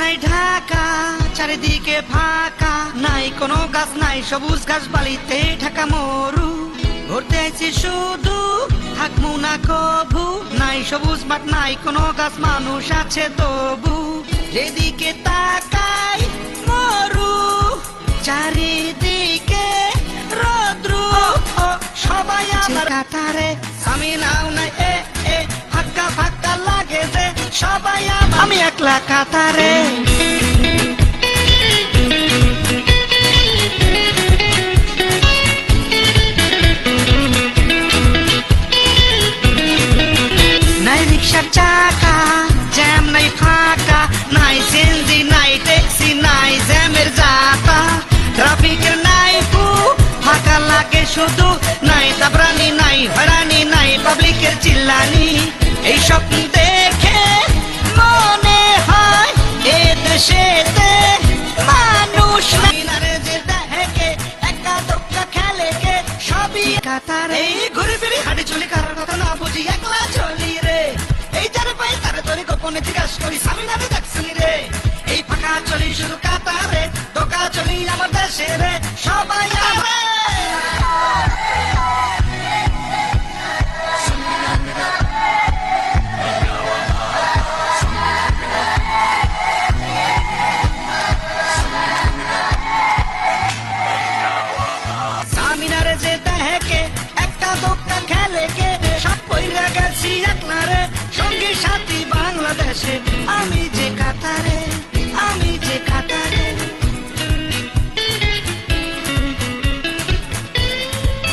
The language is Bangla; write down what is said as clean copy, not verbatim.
জানালায় ঢাকা, চারিদিকে ফাঁকা, নাই কোনো গাছ, নাই সবুজ ঘাস, বালিতে ঢাকা মরু। ঘুরতে আইছি শুধু, থাকমু না কভু, নাই সবুজ মাঠ, নাই কোনো গাছ, মানুষ আছে তবু। যেদিকে তাকাই মরু, চারিদিকে রৌদ্রু, সবাই আমার কাতারে, আমি নাও নাই ফাঁকা ফাঁকা লাগে যে, সবাই আমি একলা কাতারে। নাই রিক্সার চাকা, জ্যাম নাই ফাঁকা, নাই সিএনজি, নাই ট্যাক্সি, নাই জ্যামের যাতা, ট্রাফিকের নাই ফাঁকা লাগে শুধু, নাই তাবরানি, নাই হয়রানি, নাই পাবলিকের চিল্লানি। এই স্বপ্ন দেখে মনে হয় এ দেশেতে মানুষ নাই, যে দেখে একা দোক্কা খেলে কে, সবই কাতারে। ঘুরে ফিরে হাঁটি চলি, কারোর কথা না বুঝি একলা চলি রে, এই যারে পাই তারে তোরে গোপনে জিজ্ঞাসা করি, সামিনারে দেখছিনি রে। এই ফাঁকা চলি শুধু কাতারে, দোকা চলি আমার দেশে রে, সবাই আমার। সামিনারে যে দেখে একটা দোক্কা খেলে কে, সব কইরা গেছি একলা রে,